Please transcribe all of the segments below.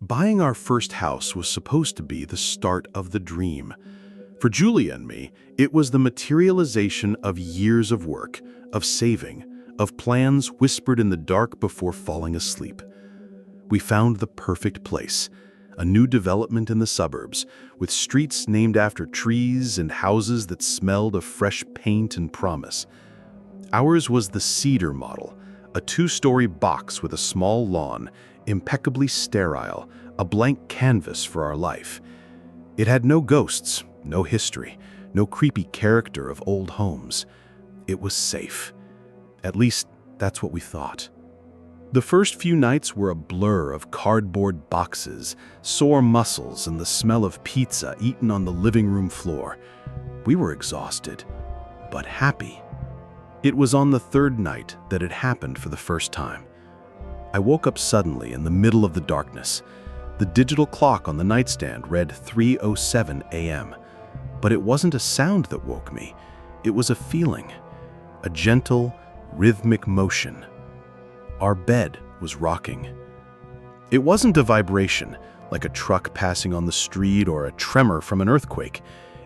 Buying our first house was supposed to be the start of the dream. For Julia and me, it was the materialization of years of work, of saving, of plans whispered in the dark before falling asleep. We found the perfect place, a new development in the suburbs, with streets named after trees and houses that smelled of fresh paint and promise. Ours was the Cedar model, a two-story box with a small lawn, impeccably sterile, a blank canvas for our life. It had no ghosts, no history, no creepy character of old homes. It was safe. At least, that's what we thought. The first few nights were a blur of cardboard boxes, sore muscles, and the smell of pizza eaten on the living room floor. We were exhausted, but happy. It was on the third night that it happened for the first time. I woke up suddenly in the middle of the darkness. The digital clock on the nightstand read 3:07 a.m. But it wasn't a sound that woke me. It was a feeling, a gentle, rhythmic motion. Our bed was rocking. It wasn't a vibration, like a truck passing on the street or a tremor from an earthquake.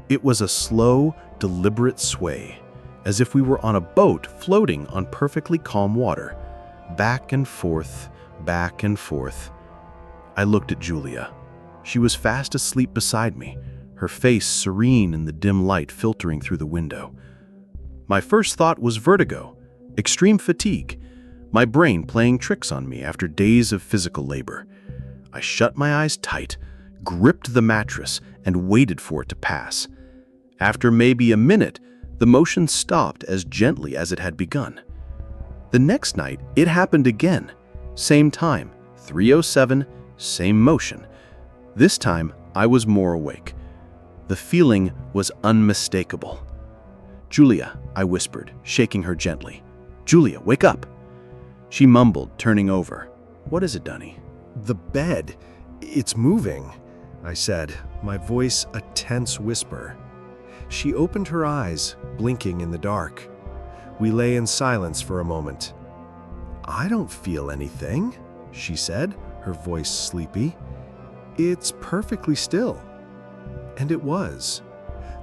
It was a slow, deliberate sway, as if we were on a boat floating on perfectly calm water. Back and forth, back and forth. I looked at Julia. She was fast asleep beside me, her face serene in the dim light filtering through the window. My first thought was vertigo, extreme fatigue, my brain playing tricks on me after days of physical labor. I shut my eyes tight, gripped the mattress, and waited for it to pass. After maybe a minute, the motion stopped as gently as it had begun. The next night, it happened again. Same time, 3:07, same motion. This time, I was more awake. The feeling was unmistakable. "Julia," I whispered, shaking her gently. "Julia, wake up." She mumbled, turning over. "What is it, Dunny?" "The bed. It's moving," I said, my voice a tense whisper. She opened her eyes, blinking in the dark. We lay in silence for a moment. "I don't feel anything," she said, her voice sleepy. "It's perfectly still." And it was.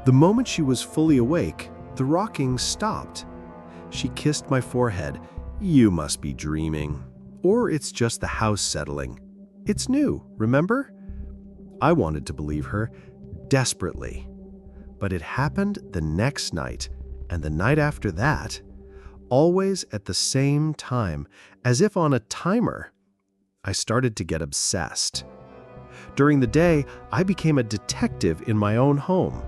The moment she was fully awake, the rocking stopped. She kissed my forehead. "You must be dreaming. Or it's just the house settling. It's new, remember?" I wanted to believe her, desperately. But it happened the next night, and the night after that, always at the same time, as if on a timer. I started to get obsessed. During the day, I became a detective in my own home.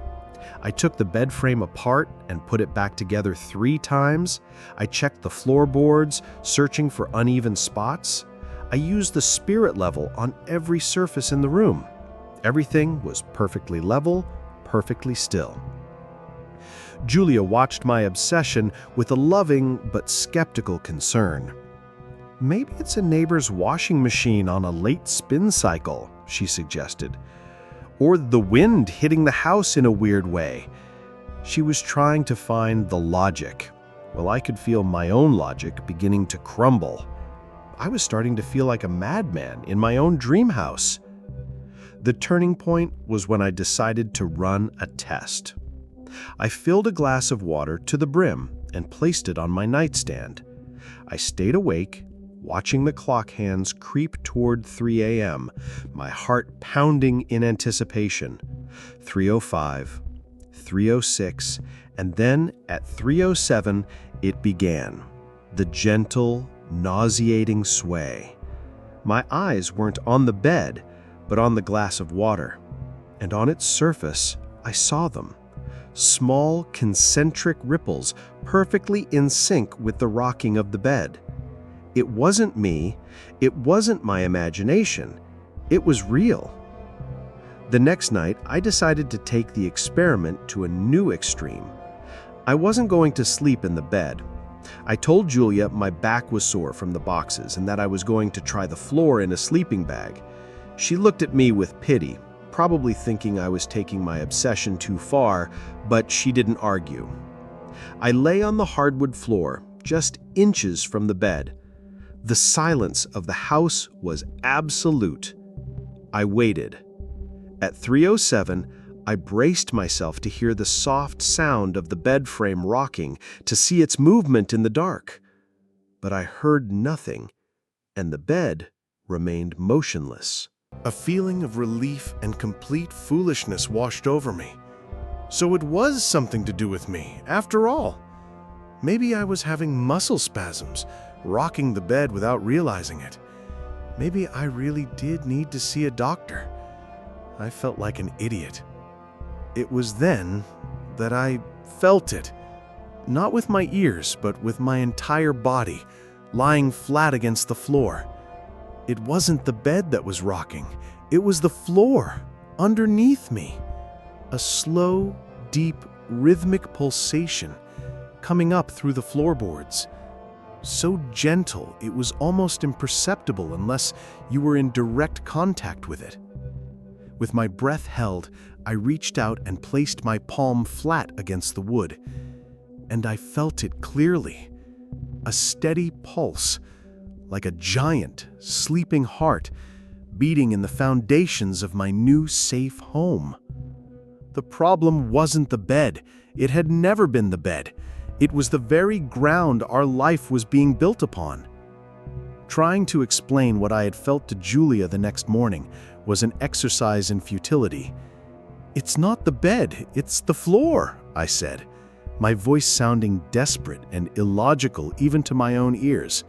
I took the bed frame apart and put it back together 3 times. I checked the floorboards, searching for uneven spots. I used the spirit level on every surface in the room. Everything was perfectly level, perfectly still. Julia watched my obsession with a loving but skeptical concern. "Maybe it's a neighbor's washing machine on a late spin cycle," she suggested. "Or the wind hitting the house in a weird way." She was trying to find the logic. Well, I could feel my own logic beginning to crumble. I was starting to feel like a madman in my own dream house. The turning point was when I decided to run a test. I filled a glass of water to the brim and placed it on my nightstand. I stayed awake, watching the clock hands creep toward 3 a.m., my heart pounding in anticipation. 3:05, 3:06, and then at 3:07 it began. The gentle, nauseating sway. My eyes weren't on the bed, but on the glass of water. And on its surface, I saw them. Small, concentric ripples, perfectly in sync with the rocking of the bed. It wasn't me. It wasn't my imagination. It was real. The next night, I decided to take the experiment to a new extreme. I wasn't going to sleep in the bed. I told Julia my back was sore from the boxes and that I was going to try the floor in a sleeping bag. She looked at me with pity, probably thinking I was taking my obsession too far, but she didn't argue. I lay on the hardwood floor, just inches from the bed. The silence of the house was absolute. I waited. At 3:07, I braced myself to hear the soft sound of the bed frame rocking, to see its movement in the dark. But I heard nothing, and the bed remained motionless. A feeling of relief and complete foolishness washed over me. So it was something to do with me, after all. Maybe I was having muscle spasms, rocking the bed without realizing it. Maybe I really did need to see a doctor. I felt like an idiot. It was then that I felt it. Not with my ears, but with my entire body, lying flat against the floor. It wasn't the bed that was rocking. It was the floor, underneath me. A slow, deep, rhythmic pulsation coming up through the floorboards. So gentle, it was almost imperceptible unless you were in direct contact with it. With my breath held, I reached out and placed my palm flat against the wood, and I felt it clearly. A steady pulse, like a giant, sleeping heart, beating in the foundations of my new safe home. The problem wasn't the bed. It had never been the bed. It was the very ground our life was being built upon. Trying to explain what I had felt to Julia the next morning was an exercise in futility. "It's not the bed, it's the floor," I said, my voice sounding desperate and illogical even to my own ears.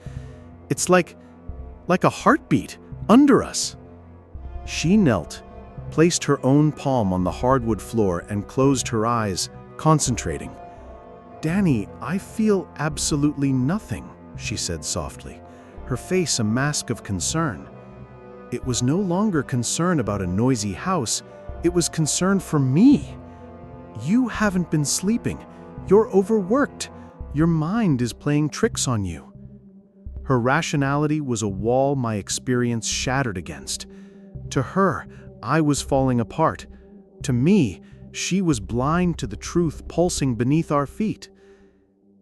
"It's like a heartbeat under us." She knelt, placed her own palm on the hardwood floor, and closed her eyes, concentrating. "Danny, I feel absolutely nothing," she said softly, her face a mask of concern. It was no longer concern about a noisy house, it was concern for me. "You haven't been sleeping. You're overworked. Your mind is playing tricks on you." Her rationality was a wall my experience shattered against. To her, I was falling apart. To me, she was blind to the truth pulsing beneath our feet.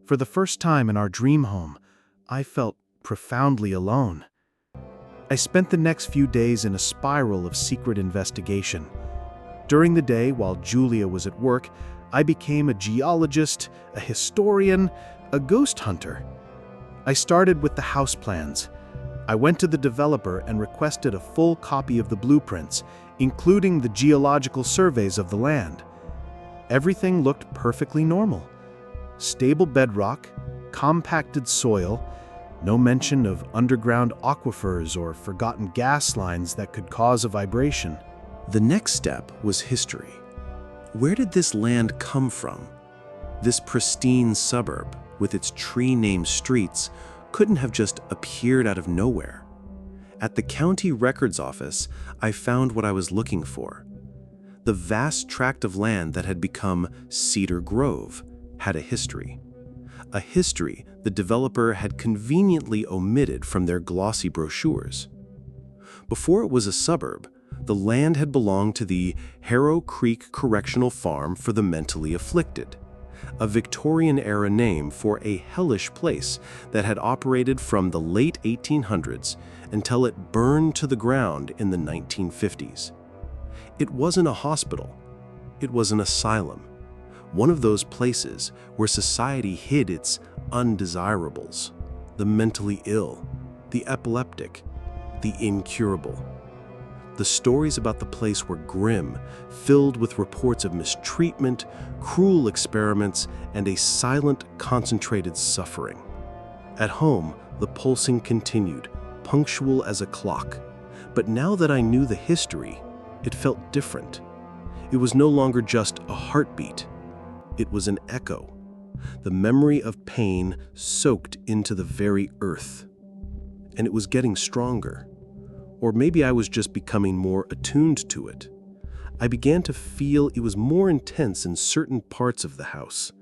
For the first time in our dream home, I felt profoundly alone. I spent the next few days in a spiral of secret investigation. During the day, while Julia was at work, I became a geologist, a historian, a ghost hunter. I started with the house plans. I went to the developer and requested a full copy of the blueprints, including the geological surveys of the land. Everything looked perfectly normal. Stable bedrock, compacted soil, no mention of underground aquifers or forgotten gas lines that could cause a vibration. The next step was history. Where did this land come from? This pristine suburb, with its tree-named streets, couldn't have just appeared out of nowhere. At the county records office, I found what I was looking for. The vast tract of land that had become Cedar Grove had a history. A history the developer had conveniently omitted from their glossy brochures. Before it was a suburb, the land had belonged to the Harrow Creek Correctional Farm for the Mentally Afflicted, a Victorian-era name for a hellish place that had operated from the late 1800s until it burned to the ground in the 1950s. It wasn't a hospital. It was an asylum, one of those places where society hid its undesirables, the mentally ill, the epileptic, the incurable. The stories about the place were grim, filled with reports of mistreatment, cruel experiments, and a silent, concentrated suffering. At home, the pulsing continued, punctual as a clock. But now that I knew the history, it felt different. It was no longer just a heartbeat. It was an echo, the memory of pain soaked into the very earth. And it was getting stronger. Or maybe I was just becoming more attuned to it. I began to feel it was more intense in certain parts of the house.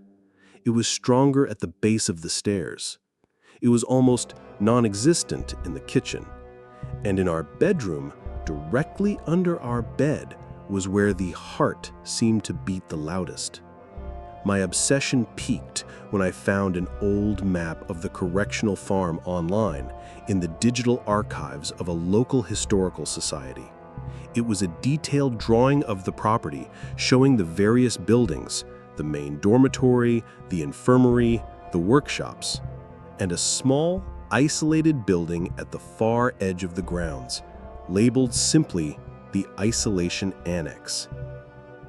It was stronger at the base of the stairs. It was almost non-existent in the kitchen. And in our bedroom, directly under our bed, was where the heart seemed to beat the loudest. My obsession peaked when I found an old map of the correctional farm online in the digital archives of a local historical society. It was a detailed drawing of the property, showing the various buildings, the main dormitory, the infirmary, the workshops, and a small, isolated building at the far edge of the grounds, labeled simply the Isolation Annex.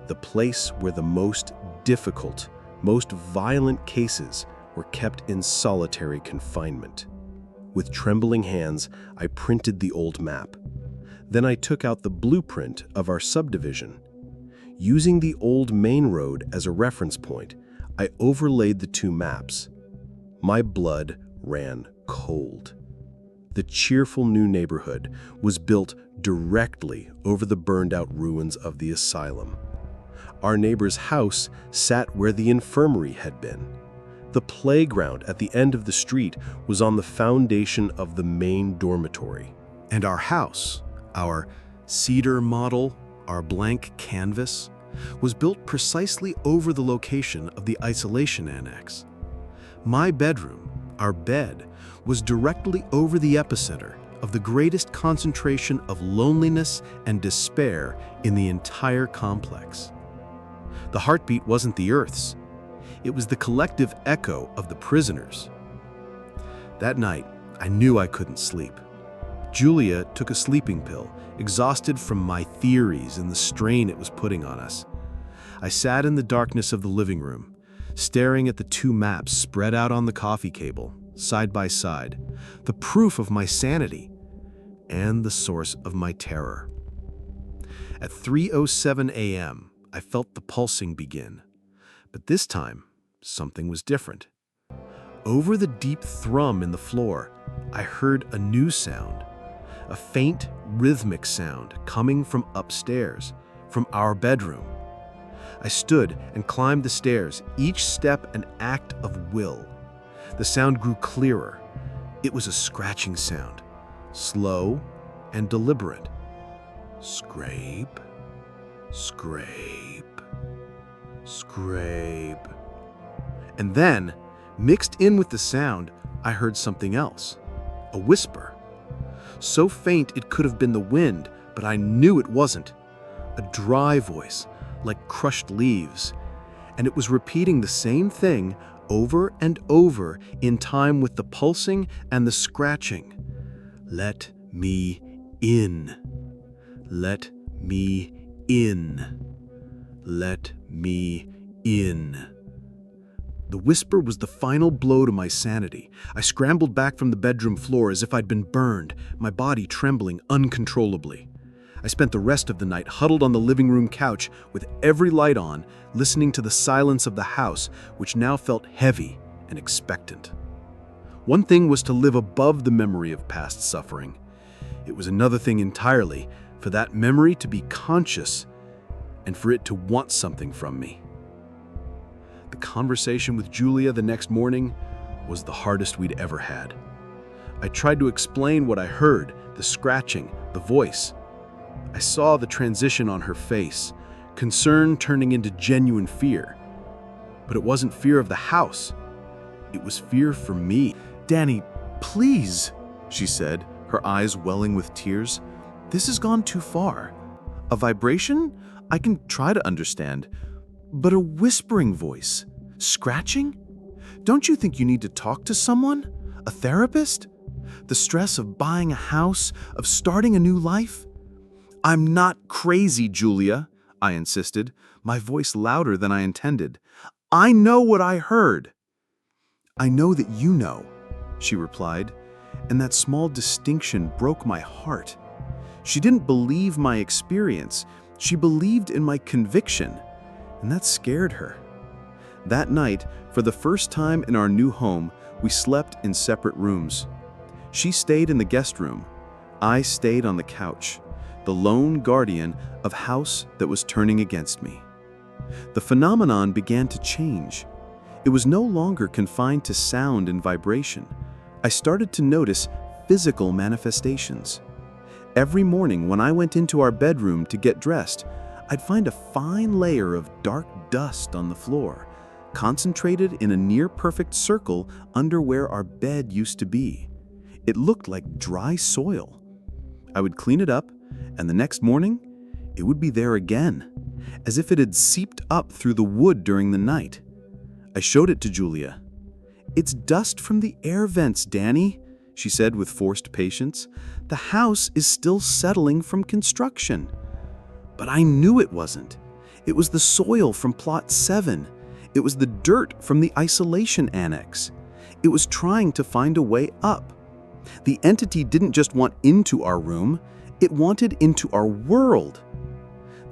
The place where the most difficult, most violent cases were kept in solitary confinement. With trembling hands, I printed the old map. Then I took out the blueprint of our subdivision. Using the old main road as a reference point, I overlaid the two maps. My blood ran cold. The cheerful new neighborhood was built directly over the burned-out ruins of the asylum. Our neighbor's house sat where the infirmary had been. The playground at the end of the street was on the foundation of the main dormitory. And our house, our cedar model, our blank canvas, was built precisely over the location of the Isolation Annex. My bedroom, our bed, was directly over the epicenter of the greatest concentration of loneliness and despair in the entire complex. The heartbeat wasn't the Earth's. It was the collective echo of the prisoners. That night, I knew I couldn't sleep. Julia took a sleeping pill, exhausted from my theories and the strain it was putting on us. I sat in the darkness of the living room, staring at the two maps spread out on the coffee table, side by side, the proof of my sanity and the source of my terror. At 3:07 a.m., I felt the pulsing begin. But this time, something was different. Over the deep thrum in the floor, I heard a new sound, a faint, rhythmic sound coming from upstairs, from our bedroom. I stood and climbed the stairs, each step an act of will. The sound grew clearer. It was a scratching sound, slow and deliberate. Scrape, scrape, scrape. And then, mixed in with the sound, I heard something else, a whisper. So faint it could have been the wind, but I knew it wasn't. A dry voice, like crushed leaves, and it was repeating the same thing over and over in time with the pulsing and the scratching. Let me in. Let me in. Let me in. The whisper was the final blow to my sanity. I scrambled back from the bedroom floor as if I'd been burned, my body trembling uncontrollably. I spent the rest of the night huddled on the living room couch with every light on, listening to the silence of the house, which now felt heavy and expectant. One thing was to live above the memory of past suffering. It was another thing entirely for that memory to be conscious and for it to want something from me. The conversation with Julia the next morning was the hardest we'd ever had. I tried to explain what I heard, the scratching, the voice. I saw the transition on her face, concern turning into genuine fear. But it wasn't fear of the house. It was fear for me. "Danny, please," she said, her eyes welling with tears. "This has gone too far. A vibration? I can try to understand. But a whispering voice? Scratching? Don't you think you need to talk to someone? A therapist? The stress of buying a house, of starting a new life?" "I'm not crazy, Julia," I insisted, my voice louder than I intended. "I know what I heard." "I know that you know," she replied, and that small distinction broke my heart. She didn't believe my experience. She believed in my conviction, and that scared her. That night, for the first time in our new home, we slept in separate rooms. She stayed in the guest room. I stayed on the couch, the lone guardian of house that was turning against me. The phenomenon began to change. It was no longer confined to sound and vibration. I started to notice physical manifestations. Every morning when I went into our bedroom to get dressed, I'd find a fine layer of dark dust on the floor, concentrated in a near-perfect circle under where our bed used to be. It looked like dry soil. I would clean it up, and the next morning, it would be there again, as if it had seeped up through the wood during the night. I showed it to Julia. "It's dust from the air vents, Danny," she said with forced patience. "The house is still settling from construction." But I knew it wasn't. It was the soil from Plot 7. It was the dirt from the isolation annex. It was trying to find a way up. The entity didn't just want into our room, it wanted into our world.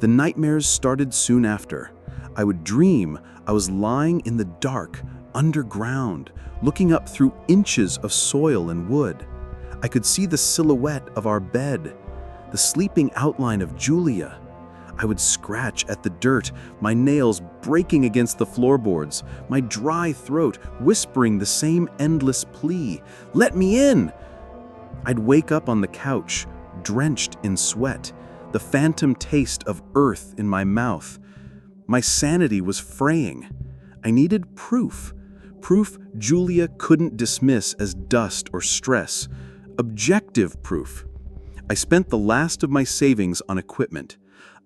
The nightmares started soon after. I would dream I was lying in the dark, underground, looking up through inches of soil and wood. I could see the silhouette of our bed, the sleeping outline of Julia. I would scratch at the dirt, my nails breaking against the floorboards, my dry throat whispering the same endless plea, "Let me in!" I'd wake up on the couch, drenched in sweat, the phantom taste of earth in my mouth. My sanity was fraying. I needed proof. Proof Julia couldn't dismiss as dust or stress. Objective proof. I spent the last of my savings on equipment.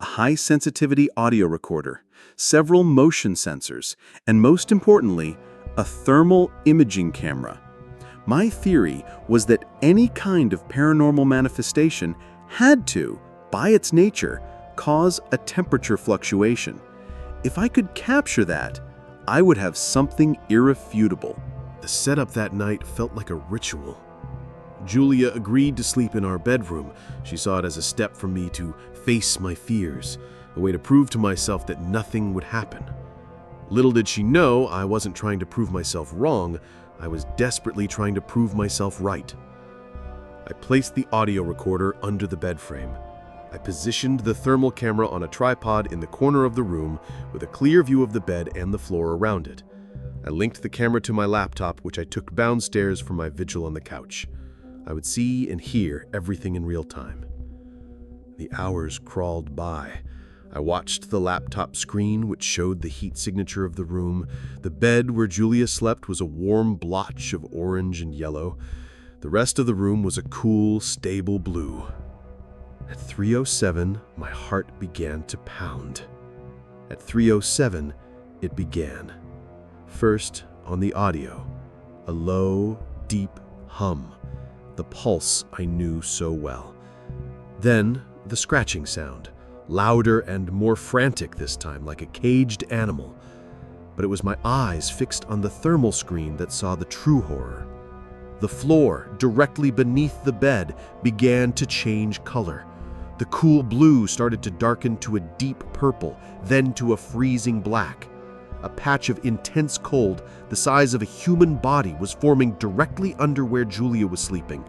A high-sensitivity audio recorder, several motion sensors, and most importantly, a thermal imaging camera. My theory was that any kind of paranormal manifestation had to, by its nature, cause a temperature fluctuation. If I could capture that, I would have something irrefutable. The setup that night felt like a ritual. Julia agreed to sleep in our bedroom. She saw it as a step for me to face my fears, a way to prove to myself that nothing would happen. Little did she know I wasn't trying to prove myself wrong, I was desperately trying to prove myself right. I placed the audio recorder under the bed frame. I positioned the thermal camera on a tripod in the corner of the room with a clear view of the bed and the floor around it. I linked the camera to my laptop, which I took downstairs for my vigil on the couch. I would see and hear everything in real time. The hours crawled by. I watched the laptop screen, which showed the heat signature of the room. The bed where Julia slept was a warm blotch of orange and yellow. The rest of the room was a cool, stable blue. At 3:07, my heart began to pound. At 3:07, it began. First, on the audio, a low, deep hum, the pulse I knew so well. Then, the scratching sound, louder and more frantic this time, like a caged animal. But it was my eyes fixed on the thermal screen that saw the true horror. The floor, directly beneath the bed, began to change color. The cool blue started to darken to a deep purple, then to a freezing black. A patch of intense cold, the size of a human body, was forming directly under where Julia was sleeping.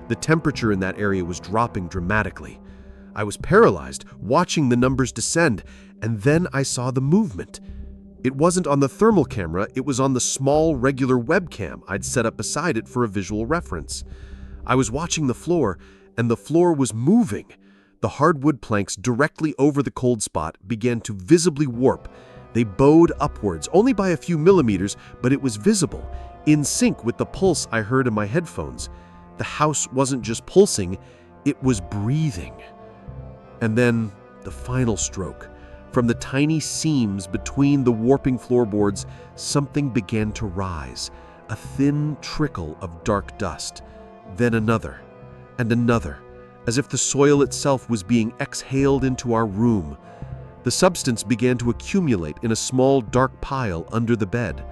The temperature in that area was dropping dramatically. I was paralyzed, watching the numbers descend, and then I saw the movement. It wasn't on the thermal camera, it was on the small, regular webcam I'd set up beside it for a visual reference. I was watching the floor, and the floor was moving. The hardwood planks directly over the cold spot began to visibly warp. They bowed upwards, only by a few millimeters, but it was visible, in sync with the pulse I heard in my headphones. The house wasn't just pulsing, it was breathing. And then, the final stroke. From the tiny seams between the warping floorboards, something began to rise, a thin trickle of dark dust. Then another, and another, as if the soil itself was being exhaled into our room. The substance began to accumulate in a small dark pile under the bed.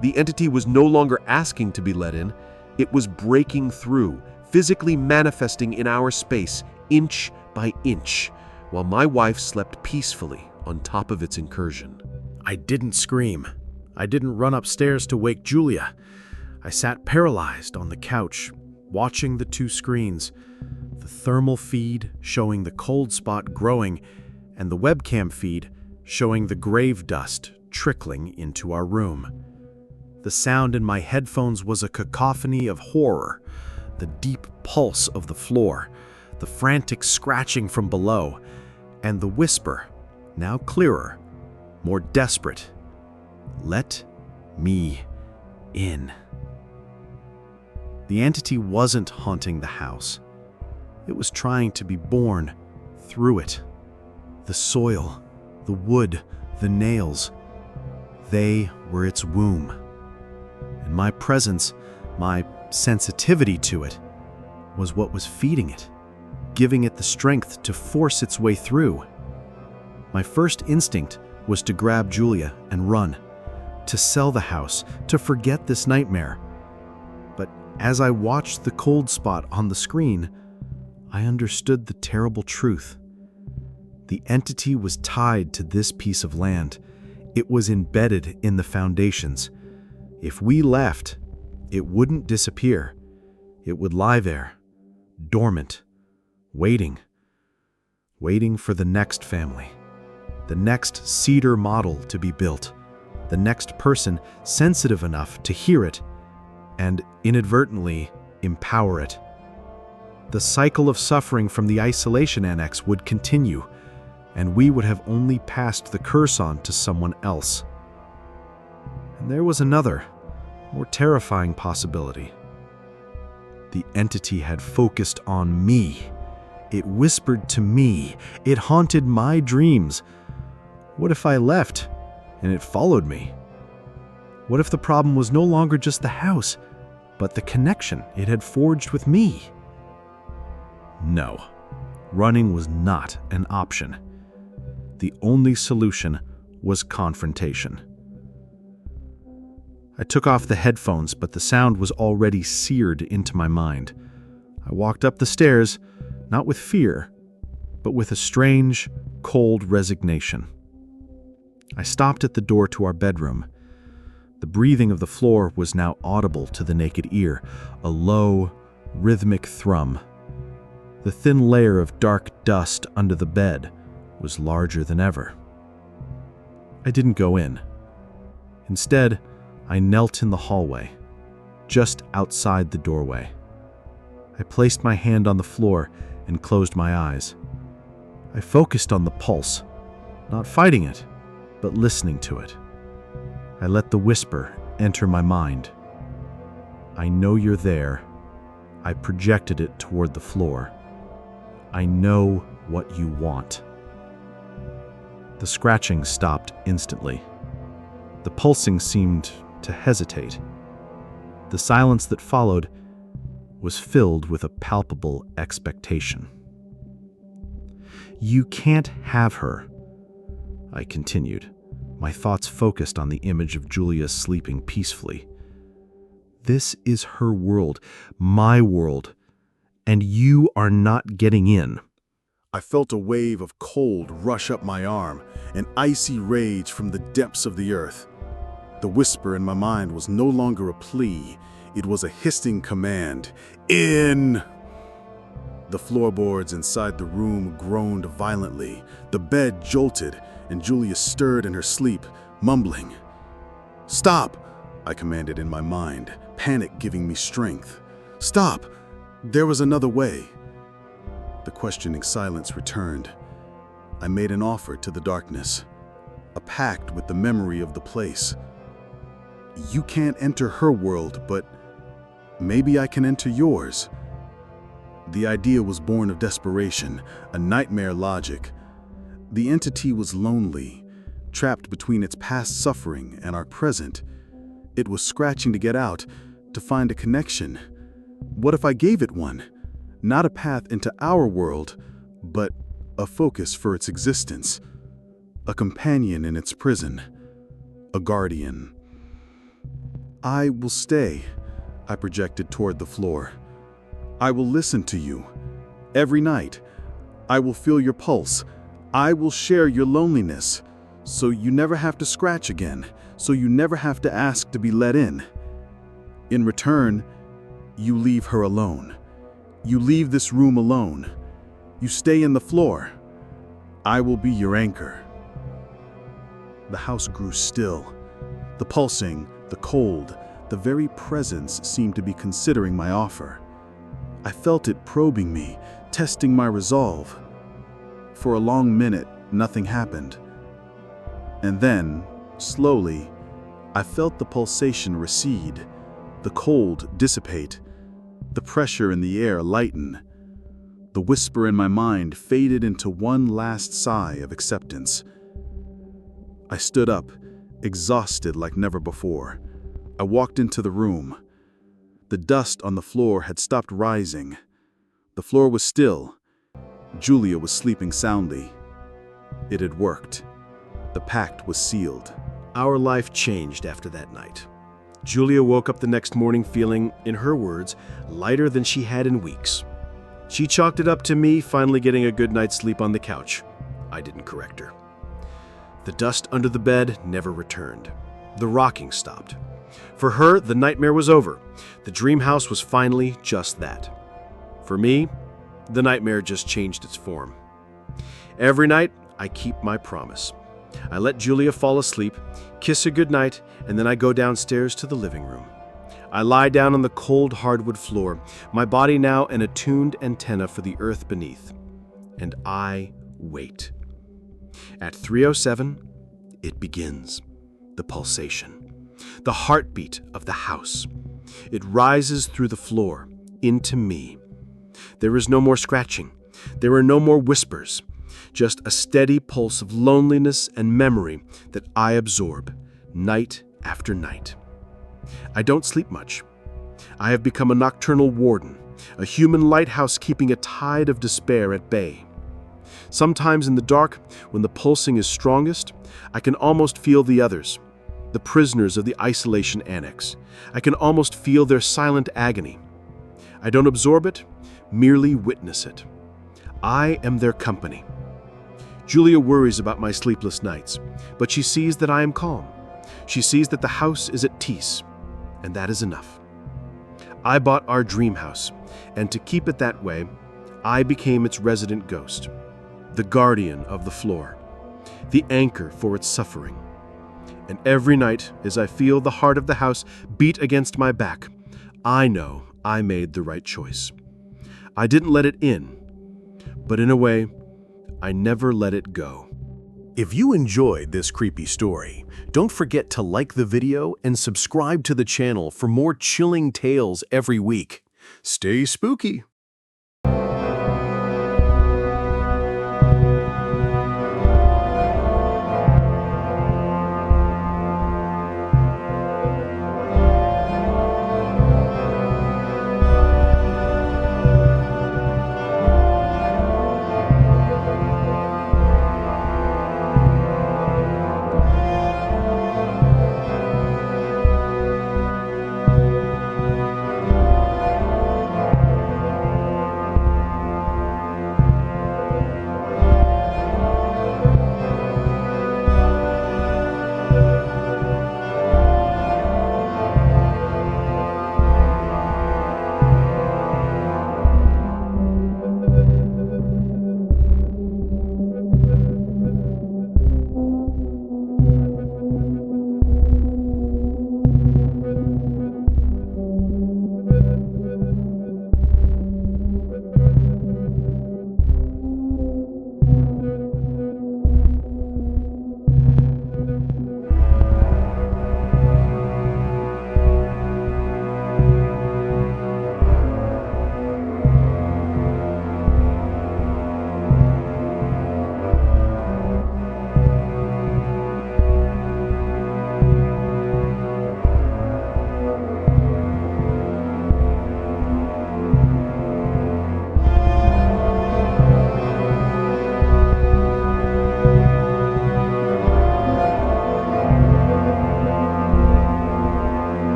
The entity was no longer asking to be let in, it was breaking through, physically manifesting in our space, inch by inch, while my wife slept peacefully on top of its incursion. I didn't scream. I didn't run upstairs to wake Julia. I sat paralyzed on the couch, watching the two screens, the thermal feed showing the cold spot growing, and the webcam feed showing the grave dust trickling into our room. The sound in my headphones was a cacophony of horror, the deep pulse of the floor, the frantic scratching from below, and the whisper, now clearer, more desperate, "Let me in." The entity wasn't haunting the house. It was trying to be born through it. The soil, the wood, the nails, they were its womb. And my presence, my sensitivity to it, was what was feeding it, giving it the strength to force its way through. My first instinct was to grab Julia and run, to sell the house, to forget this nightmare. But as I watched the cold spot on the screen, I understood the terrible truth. The entity was tied to this piece of land. It was embedded in the foundations. If we left, it wouldn't disappear. It would lie there, dormant, waiting for the next family, the next cedar model to be built, the next person sensitive enough to hear it and inadvertently empower it. The cycle of suffering from the isolation annex would continue, and we would have only passed the curse on to someone else. And there was another, more terrifying possibility. The entity had focused on me. It whispered to me. It haunted my dreams. What if I left and it followed me? What if the problem was no longer just the house, but the connection it had forged with me? No, running was not an option. The only solution was confrontation. I took off the headphones, but the sound was already seared into my mind. I walked up the stairs, not with fear, but with a strange, cold resignation. I stopped at the door to our bedroom. The breathing of the floor was now audible to the naked ear, a low, rhythmic thrum. The thin layer of dark dust under the bed was larger than ever. I didn't go in. Instead, I knelt in the hallway, just outside the doorway. I placed my hand on the floor and closed my eyes. I focused on the pulse, not fighting it, but listening to it. I let the whisper enter my mind. I know you're there. I projected it toward the floor. I know what you want. The scratching stopped instantly. The pulsing seemed to hesitate. The silence that followed was filled with a palpable expectation. You can't have her, I continued, my thoughts focused on the image of Julia sleeping peacefully. This is her world, my world, and you are not getting in. I felt a wave of cold rush up my arm, an icy rage from the depths of the earth. The whisper in my mind was no longer a plea, it was a hissing command. In! The floorboards inside the room groaned violently. The bed jolted, and Julia stirred in her sleep, mumbling. Stop! I commanded in my mind, panic giving me strength. Stop! There was another way. The questioning silence returned. I made an offer to the darkness, a pact with the memory of the place. You can't enter her world, but maybe I can enter yours. The idea was born of desperation, a nightmare logic. The entity was lonely, trapped between its past suffering and our present. It was scratching to get out, to find a connection. What if I gave it one? Not a path into our world, but a focus for its existence. A companion in its prison. A guardian. I will stay, I projected toward the floor. I will listen to you. Every night, I will feel your pulse. I will share your loneliness, so you never have to scratch again, so you never have to ask to be let in. In return, you leave her alone. You leave this room alone. You stay in the floor. I will be your anchor. The house grew still. The pulsing, the cold, the very presence seemed to be considering my offer. I felt it probing me, testing my resolve. For a long minute, nothing happened. And then, slowly, I felt the pulsation recede, the cold dissipate, the pressure in the air lighten. The whisper in my mind faded into one last sigh of acceptance. I stood up, exhausted like never before. I walked into the room. The dust on the floor had stopped rising. The floor was still. Julia was sleeping soundly. It had worked. The pact was sealed. Our life changed after that night. Julia woke up the next morning feeling, in her words, lighter than she had in weeks. She chalked it up to me finally getting a good night's sleep on the couch. I didn't correct her. The dust under the bed never returned. The rocking stopped. For her, the nightmare was over. The dream house was finally just that. For me, the nightmare just changed its form. Every night, I keep my promise. I let Julia fall asleep, kiss her goodnight, and then I go downstairs to the living room. I lie down on the cold hardwood floor, my body now an attuned antenna for the earth beneath. And I wait. At 3:07, it begins. The pulsation. The heartbeat of the house. It rises through the floor, into me. There is no more scratching. There are no more whispers. Just a steady pulse of loneliness and memory that I absorb, night after night. I don't sleep much. I have become a nocturnal warden, a human lighthouse keeping a tide of despair at bay. Sometimes in the dark, when the pulsing is strongest, I can almost feel the others, the prisoners of the isolation annex. I can almost feel their silent agony. I don't absorb it, merely witness it. I am their company. Julia worries about my sleepless nights, but she sees that I am calm. She sees that the house is at peace, and that is enough. I bought our dream house, and to keep it that way, I became its resident ghost, the guardian of the floor, the anchor for its suffering. And every night, as I feel the heart of the house beat against my back, I know I made the right choice. I didn't let it in, but in a way, I never let it go. If you enjoyed this creepy story, don't forget to like the video and subscribe to the channel for more chilling tales every week. Stay spooky!